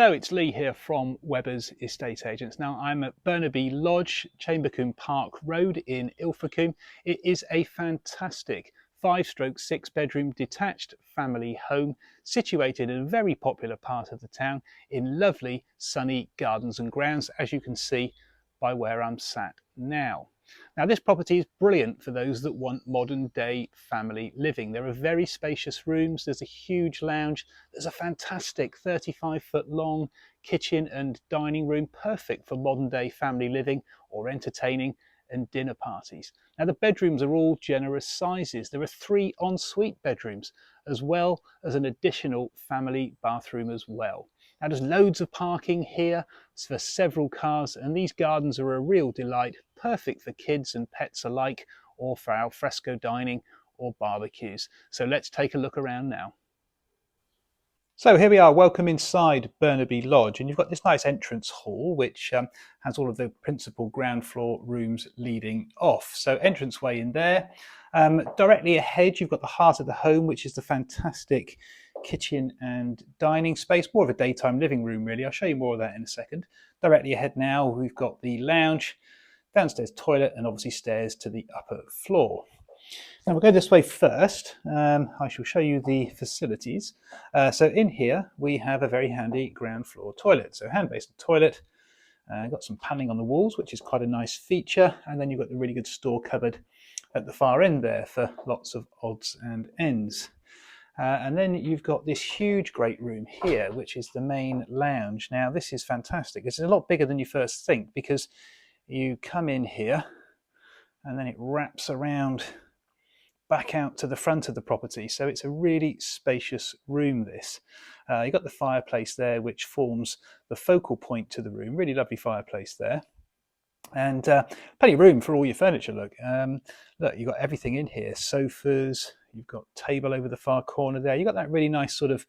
Hello, it's Lee here from Webber's Estate Agents. Now I'm at Burnaby Lodge, Chambercombe Park Road in Ilfracombe. It is a fantastic 5/6 bedroom detached family home situated in a very popular part of the town in lovely sunny gardens and grounds, as you can see by where I'm sat now. Now this property is brilliant for those that want modern day family living. There are very spacious rooms, there's a huge lounge, there's a fantastic 35-foot long kitchen and dining room, perfect for modern day family living or entertaining and dinner parties. Now the bedrooms are all generous sizes. There are 3 ensuite bedrooms as well as an additional family bathroom as well. Now there's loads of parking here for several cars, and these gardens are a real delight, perfect for kids and pets alike, or for al fresco dining or barbecues. So let's take a look around now. So here we are, welcome inside Burnaby Lodge, and you've got this nice entrance hall which has all of the principal ground floor rooms leading off. So entranceway in there. Directly ahead you've got the heart of the home, which is the fantastic kitchen and dining space, more of a daytime living room really. I'll show you more of that in a second. Directly ahead now we've got the lounge, downstairs toilet, and obviously stairs to the upper floor. Now we'll go this way first. I shall show you the facilities. So in here we have a very handy ground floor toilet. So hand basin toilet, got some paneling on the walls, which is quite a nice feature, and then you've got the really good store cupboard at the far end there for lots of odds and ends. And then you've got this huge great room here, which is the main lounge. Now this is fantastic. It's a lot bigger than you first think, because you come in here and then it wraps around back out to the front of the property. So it's a really spacious room, this. You've got the fireplace there, which forms the focal point to the room. Really lovely fireplace there. And plenty of room for all your furniture. Look, you've got everything in here. Sofas, you've got table over the far corner there. You've got that really nice sort of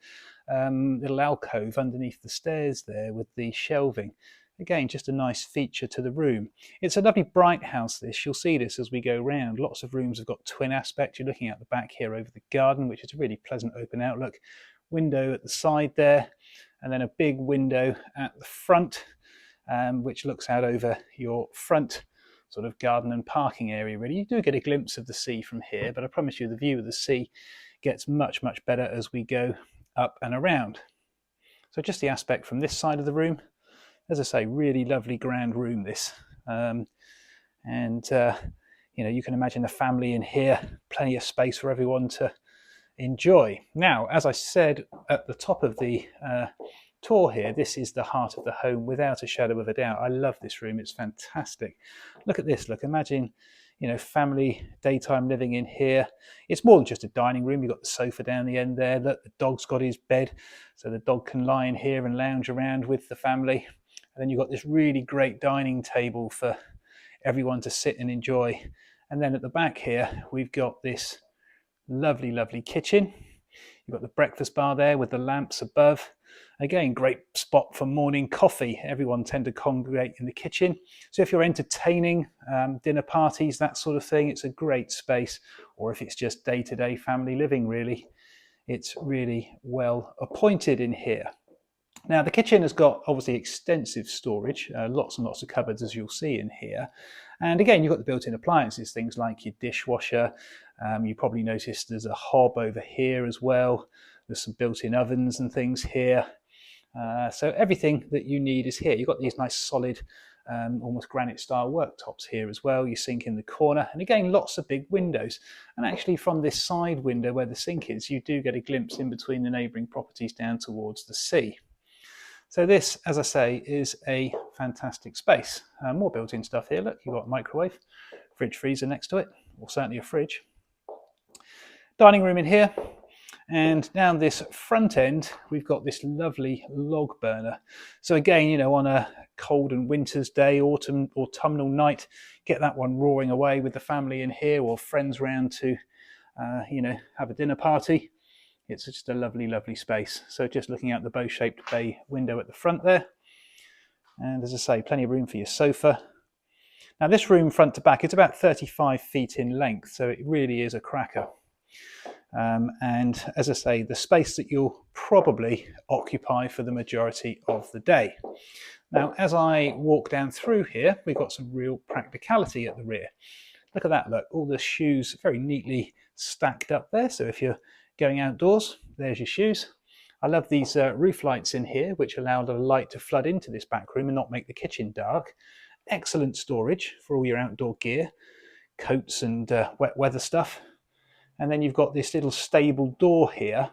little alcove underneath the stairs there with the shelving. Again, just a nice feature to the room. It's a lovely bright house, this. You'll see this as we go round. Lots of rooms have got twin aspect. You're looking out the back here over the garden, which is a really pleasant open outlook. Window at the side there, and then a big window at the front, which looks out over your front sort of garden and parking area, really. You do get a glimpse of the sea from here, but I promise you the view of the sea gets much, much better as we go up and around. So just the aspect from this side of the room. As I say, really lovely grand room, this. You know, you can imagine a family in here, plenty of space for everyone to enjoy. Now, as I said at the top of the tour here, this is the heart of the home without a shadow of a doubt. I love this room, it's fantastic. Look at this, look, imagine, you know, family daytime living in here. It's more than just a dining room. You've got the sofa down the end there. Look, the dog's got his bed, so the dog can lie in here and lounge around with the family. And then you've got this really great dining table for everyone to sit and enjoy. And then at the back here, we've got this lovely, lovely kitchen. You've got the breakfast bar there with the lamps above. Again, great spot for morning coffee. Everyone tend to congregate in the kitchen. So if you're entertaining dinner parties, that sort of thing, it's a great space. Or if it's just day-to-day family living, really, it's really well appointed in here. Now the kitchen has got obviously extensive storage, lots and lots of cupboards, as you'll see in here. And again, you've got the built-in appliances, things like your dishwasher. You probably noticed there's a hob over here as well. There's some built-in ovens and things here. So everything that you need is here. You've got these nice solid, almost granite style worktops here as well. Your sink in the corner, and again, lots of big windows. And actually from this side window where the sink is, you do get a glimpse in between the neighbouring properties down towards the sea. So this, as I say, is a fantastic space. More built-in stuff here. Look, you've got a microwave, fridge freezer next to it, or certainly a fridge. Dining room in here. And down this front end, we've got this lovely log burner. So again, you know, on a cold and winter's day, autumnal night, get that one roaring away with the family in here, or friends round to, you know, have a dinner party. It's just a lovely, lovely space. So just looking out the bow-shaped bay window at the front there. And as I say, plenty of room for your sofa. Now this room front to back, it's about 35 feet in length, so it really is a cracker. And as I say, the space that you'll probably occupy for the majority of the day. Now, as I walk down through here, we've got some real practicality at the rear. Look at that, look, all the shoes very neatly stacked up there. So if you're going outdoors, there's your shoes. I love these roof lights in here, which allow the light to flood into this back room and not make the kitchen dark. Excellent storage for all your outdoor gear, coats and wet weather stuff. And then you've got this little stable door here,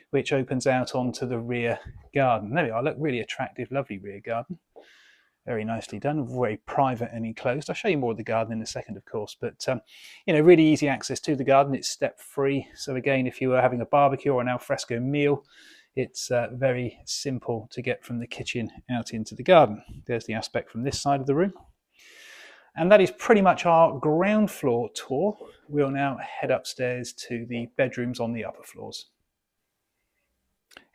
which opens out onto the rear garden. There we are, look, really attractive, lovely rear garden. Very nicely done, very private and enclosed. I'll show you more of the garden in a second, of course, but you know, really easy access to the garden. It's step free. So again, if you were having a barbecue or an alfresco meal, it's very simple to get from the kitchen out into the garden. There's the aspect from this side of the room. And that is pretty much our ground floor tour. We'll now head upstairs to the bedrooms on the upper floors.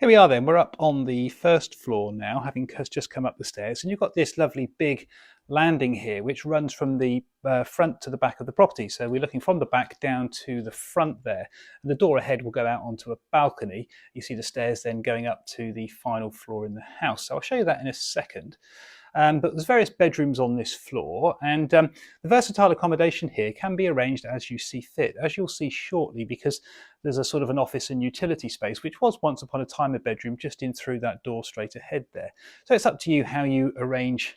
Here we are then, we're up on the first floor now, having just come up the stairs, and you've got this lovely big landing here, which runs from the front to the back of the property. So we're looking from the back down to the front there. And the door ahead will go out onto a balcony. You see the stairs then going up to the final floor in the house. So I'll show you that in a second. But there's various bedrooms on this floor, and the versatile accommodation here can be arranged as you see fit, as you'll see shortly, because there's a sort of an office and utility space, which was once upon a time a bedroom, just in through that door straight ahead there. So it's up to you how you arrange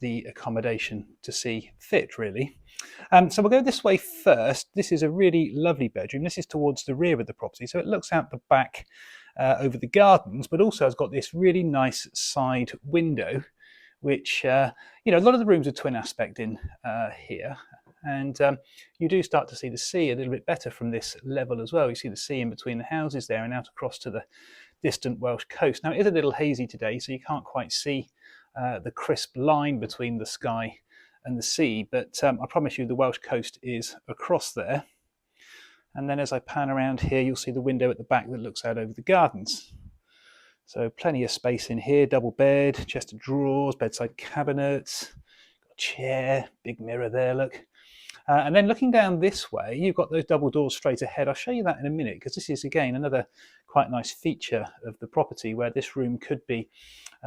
the accommodation to see fit, really. So we'll go this way first. This is a really lovely bedroom. This is towards the rear of the property, so it looks out the back over the gardens, but also has got this really nice side window, which, you know, a lot of the rooms are twin aspect in here. And you do start to see the sea a little bit better from this level as well. You see the sea in between the houses there and out across to the distant Welsh coast. Now, it is a little hazy today, so you can't quite see the crisp line between the sky and the sea, but I promise you the Welsh coast is across there. And then as I pan around here, you'll see the window at the back that looks out over the gardens. So plenty of space in here, double bed, chest of drawers, bedside cabinets, got a chair, big mirror there, look. And then looking down this way, you've got those double doors straight ahead. I'll show you that in a minute, because this is, again, another quite nice feature of the property, where this room could be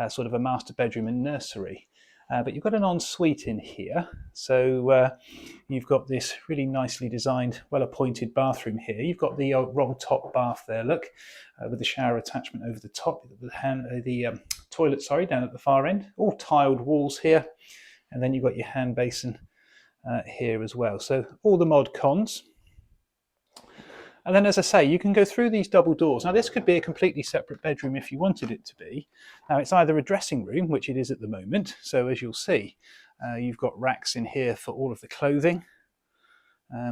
sort of a master bedroom and nursery. But you've got an ensuite in here. So you've got this really nicely designed, well-appointed bathroom here. You've got the roll top bath there, look, with the shower attachment over the top, the toilet, sorry, down at the far end. All tiled walls here. And then you've got your hand basin here as well. So all the mod cons. And then, as I say, you can go through these double doors. Now, this could be a completely separate bedroom if you wanted it to be. Now, it's either a dressing room, which it is at the moment. So as you'll see, you've got racks in here for all of the clothing.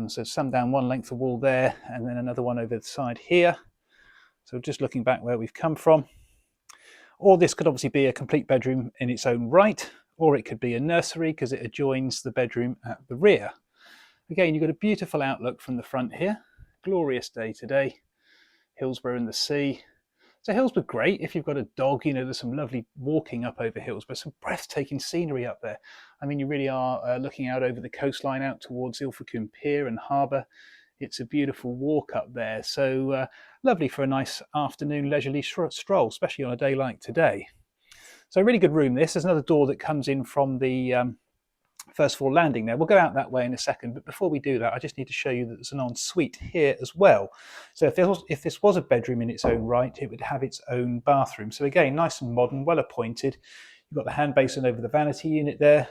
So some down one length of wall there, and then another one over the side here. So just looking back where we've come from. Or this could obviously be a complete bedroom in its own right, or it could be a nursery because it adjoins the bedroom at the rear. Again, you've got a beautiful outlook from the front here. Glorious day today. Hillsborough and the sea. So Hillsborough, great if you've got a dog. You know, there's some lovely walking up over Hillsborough, some breathtaking scenery up there. I mean, you really are looking out over the coastline out towards Ilfracombe Pier and harbour. It's a beautiful walk up there. So lovely for a nice afternoon leisurely stroll, especially on a day like today. So a really good room this. There's another door that comes in from the first floor landing there. We'll go out that way in a second, but before we do that, I just need to show you that there's an ensuite here as well. So if this was a bedroom in its own right, it would have its own bathroom. So again, nice and modern, well appointed. You've got the hand basin over the vanity unit there.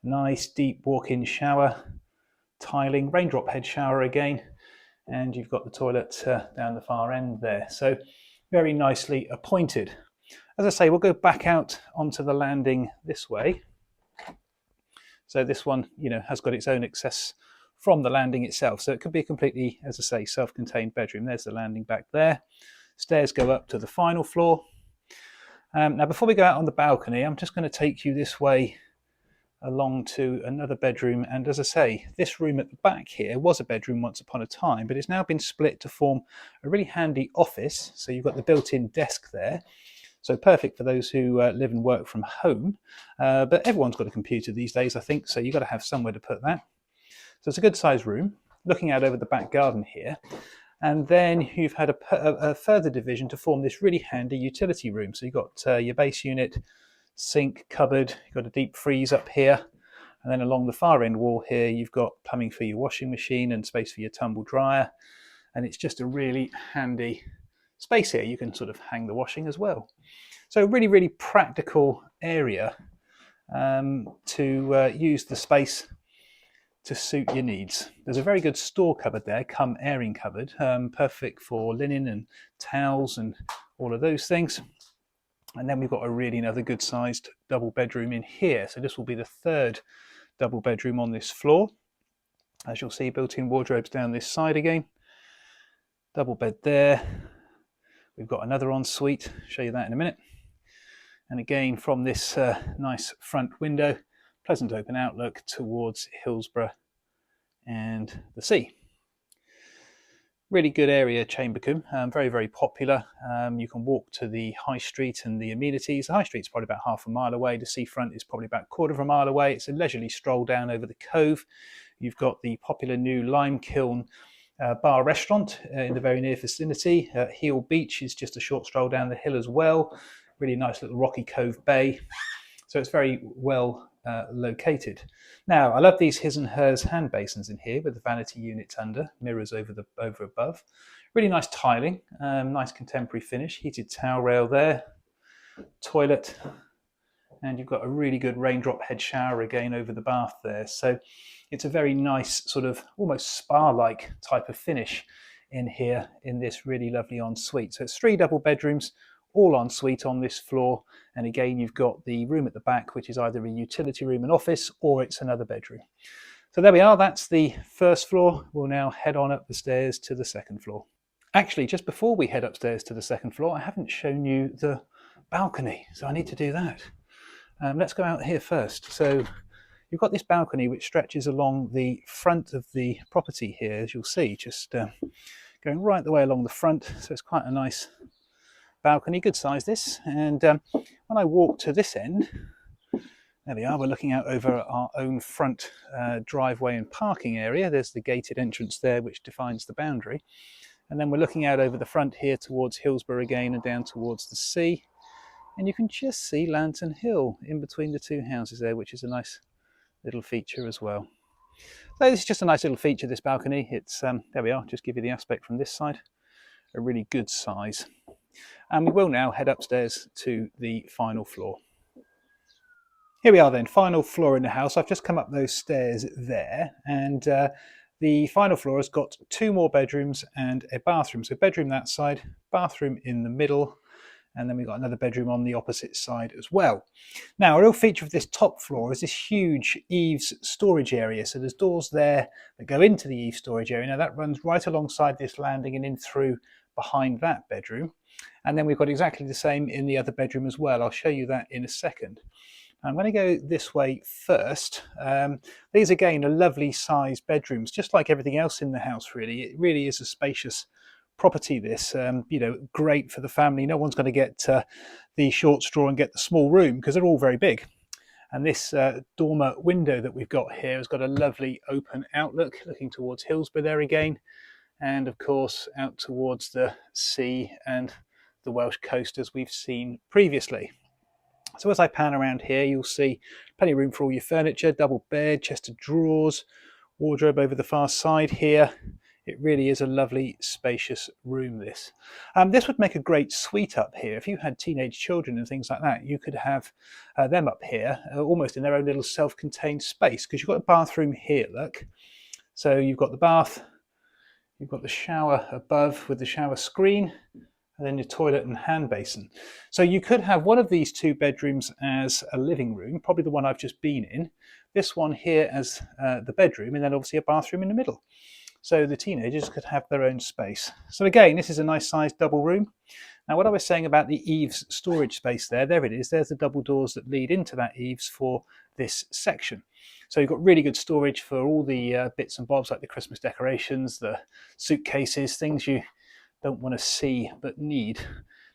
Nice deep walk-in shower, tiling, raindrop head shower again, and you've got the toilet down the far end there. So very nicely appointed. As I say, we'll go back out onto the landing this way. So this one, you know, has got its own access from the landing itself. So it could be a completely, as I say, self-contained bedroom. There's the landing back there. Stairs go up to the final floor. Now, before we go out on the balcony, I'm just going to take you this way along to another bedroom. And as I say, this room at the back here was a bedroom once upon a time, but it's now been split to form a really handy office. So you've got the built-in desk there. So perfect for those who live and work from home. But everyone's got a computer these days, I think, so you've got to have somewhere to put that. So it's a good sized room. Looking out over the back garden here. And then you've had a further division to form this really handy utility room. So you've got your base unit, sink, cupboard, you've got a deep freeze up here. And then along the far end wall here, you've got plumbing for your washing machine and space for your tumble dryer. And it's just a really handy space here. You can sort of hang the washing as well. So really, really practical area to use the space to suit your needs. There's a very good store cupboard there, come airing cupboard, perfect for linen and towels and all of those things. And then we've got a really another good sized double bedroom in here. So this will be the third double bedroom on this floor. As you'll see, built-in wardrobes down this side again. Double bed there. We've got another ensuite, show you that in a minute. And again, from this nice front window, pleasant open outlook towards Hillsborough and the sea. Really good area, Chambercombe, very, very popular. You can walk to the high street and the amenities. The high street's probably about half a mile away. The seafront is probably about a quarter of a mile away. It's a leisurely stroll down over the cove. You've got the popular new Lime Kiln bar restaurant in the very near vicinity. Heel Beach is just a short stroll down the hill as well. Really nice little rocky cove bay. So it's very well located. Now, I love these his and hers hand basins in here with the vanity units under, mirrors over above. Really nice tiling, nice contemporary finish, heated towel rail there, toilet, and you've got a really good raindrop head shower again over the bath there. So it's a very nice sort of almost spa-like type of finish in here in this really lovely ensuite. So it's 3 double bedrooms, all ensuite on this floor, and again you've got the room at the back, which is either a utility room and office or it's another bedroom. So there we are, that's the first floor. We'll now head on up the stairs to the second floor. Actually, just before we head upstairs to the second floor, I haven't shown you the balcony, so I need to do that. Let's go out here first. So you've got this balcony which stretches along the front of the property here, as you'll see, just going right the way along the front. So it's quite a nice balcony, good size this. And when I walk to this end, there we are, we're looking out over our own front driveway and parking area. There's the gated entrance there which defines the boundary. And then we're looking out over the front here towards Hillsborough again and down towards the sea. And you can just see Lantern Hill in between the 2 houses there, which is a nice little feature as well. So this is just a nice little feature, this balcony. It's, there we are, just give you the aspect from this side. A really good size. And we will now head upstairs to the final floor. Here we are then, final floor in the house. I've just come up those stairs there, and the final floor has got 2 more bedrooms and a bathroom. So bedroom that side, bathroom in the middle, and then we've got another bedroom on the opposite side as well. Now, a real feature of this top floor is this huge eaves storage area. So there's doors there that go into the eaves storage area. Now that runs right alongside this landing and in through behind that bedroom. And then we've got exactly the same in the other bedroom as well. I'll show you that in a second. I'm going to go this way first. These again are lovely sized bedrooms, just like everything else in the house really. It really is a spacious property this, you know, great for the family. No one's going to get the short straw and get the small room because they're all very big. And this dormer window that we've got here has got a lovely open outlook looking towards Hillsborough there again. And of course out towards the sea and the Welsh coast as we've seen previously. So as I pan around here, you'll see plenty of room for all your furniture, double bed, chest of drawers, wardrobe over the far side here. It really is a lovely, spacious room, this. This would make a great suite up here. If you had teenage children and things like that, you could have them up here, almost in their own little self-contained space, because you've got a bathroom here, look. So you've got the bath, you've got the shower above with the shower screen, and then your toilet and hand basin. So you could have one of these 2 bedrooms as a living room, probably the one I've just been in, this one here as the bedroom, and then obviously a bathroom in the middle. So the teenagers could have their own space. So again, this is a nice sized double room. Now what I was saying about the eaves storage space there it is. There's the double doors that lead into that eaves for this section. So you've got really good storage for all the bits and bobs like the Christmas decorations, the suitcases, things you don't want to see but need.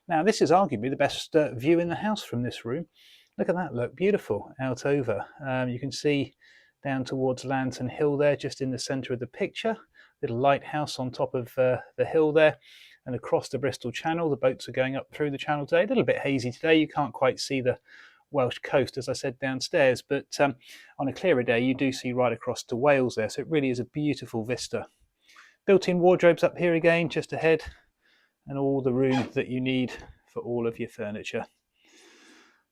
Now this is arguably the best view in the house from this room. Look at that, look beautiful out over. You can see down towards Lantern Hill there, just in the centre of the picture. little lighthouse on top of the hill there, and across the Bristol Channel. The boats are going up through the channel today. A little bit hazy today, you can't quite see the Welsh coast, as I said, downstairs, but on a clearer day you do see right across to Wales there, so it really is a beautiful vista. Built-in wardrobes up here again, just ahead, and all the room that you need for all of your furniture.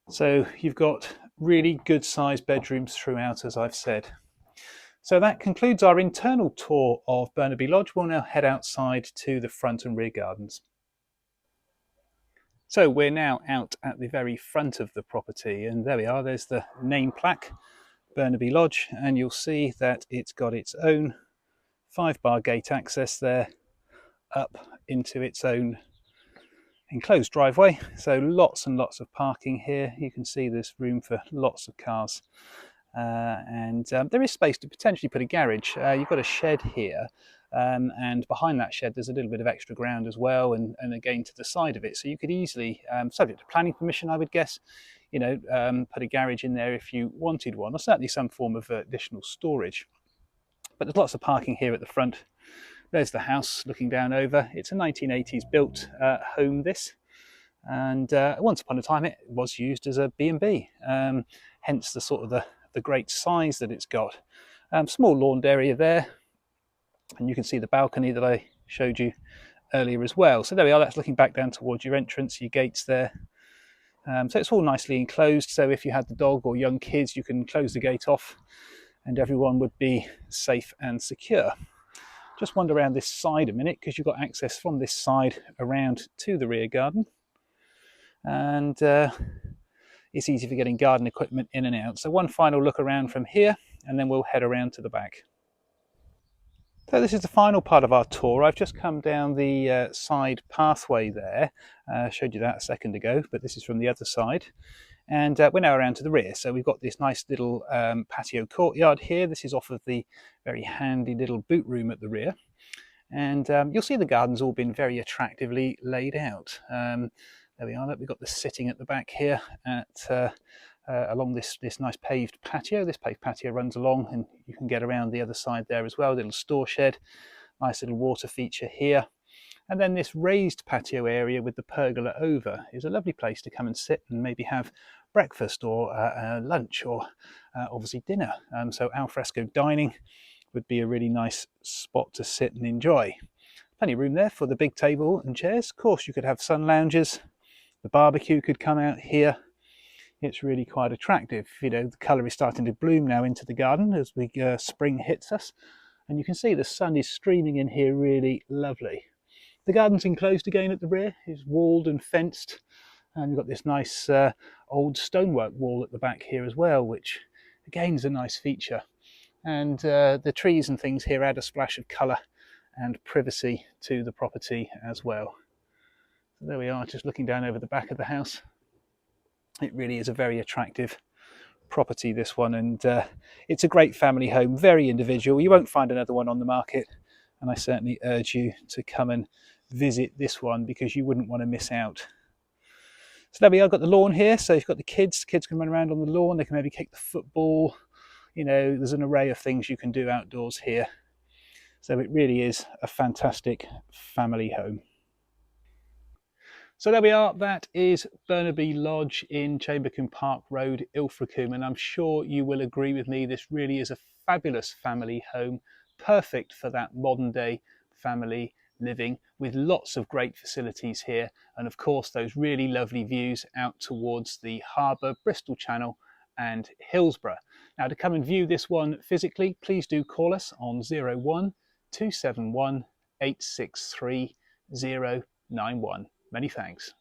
So you've got really good sized bedrooms throughout, as I've said. So that concludes our internal tour of Burnaby Lodge. We'll now head outside to the front and rear gardens. So we're now out at the very front of the property, and there we are, there's the name plaque, Burnaby Lodge, and you'll see that it's got its own 5-bar gate access there up into its own enclosed driveway. So lots and lots of parking here. You can see there's room for lots of cars. And there is space to potentially put a garage. You've got a shed here, and behind that shed there's a little bit of extra ground as well, and again to the side of it, so you could easily, subject to planning permission I would guess, put a garage in there if you wanted one, or certainly some form of additional storage. But there's lots of parking here at the front. There's the house looking down over. It's a 1980s built home, this, and once upon a time it was used as a B&B, hence the sort of the great size that it's got. Small lawned area there, and you can see the balcony that I showed you earlier as well. So there we are, that's looking back down towards your entrance, your gates there. So it's all nicely enclosed, so if you had the dog or young kids you can close the gate off and everyone would be safe and secure. Just wander around this side a minute, because you've got access from this side around to the rear garden, and it's easy for getting garden equipment in and out. So one final look around from here, and then we'll head around to the back. So this is the final part of our tour. I've just come down the side pathway there. I showed you that a second ago, but this is from the other side. And we're now around to the rear. So we've got this nice little patio courtyard here. This is off of the very handy little boot room at the rear. And you'll see the garden's all been very attractively laid out. There we are, we've got the sitting at the back here at along this nice paved patio. This paved patio runs along, and you can get around the other side there as well. Little store shed, nice little water feature here. And then this raised patio area with the pergola over is a lovely place to come and sit and maybe have breakfast or lunch, or obviously dinner. So alfresco dining would be a really nice spot to sit and enjoy. Plenty of room there for the big table and chairs. Of course, you could have sun lounges. The barbecue could come out here. It's really quite attractive. The colour is starting to bloom now into the garden as spring hits us. And you can see the sun is streaming in here, really lovely. The garden's enclosed again at the rear. It's walled and fenced. And you've got this nice old stonework wall at the back here as well, which again is a nice feature. And the trees and things here add a splash of colour and privacy to the property as well. So there we are, just looking down over the back of the house. It really is a very attractive property, this one, and it's a great family home, very individual. You won't find another one on the market, and I certainly urge you to come and visit this one because you wouldn't want to miss out. So there we are, got the lawn here, so you've got the kids can run around on the lawn, they can maybe kick the football, there's an array of things you can do outdoors here. So it really is a fantastic family home. So there we are, that is Burnaby Lodge in Chambercombe Park Road, Ilfracombe, and I'm sure you will agree with me, this really is a fabulous family home, perfect for that modern day family living, with lots of great facilities here, and of course those really lovely views out towards the harbour, Bristol Channel and Hillsborough. Now, to come and view this one physically, please do call us on 01 271 863 091. Many thanks.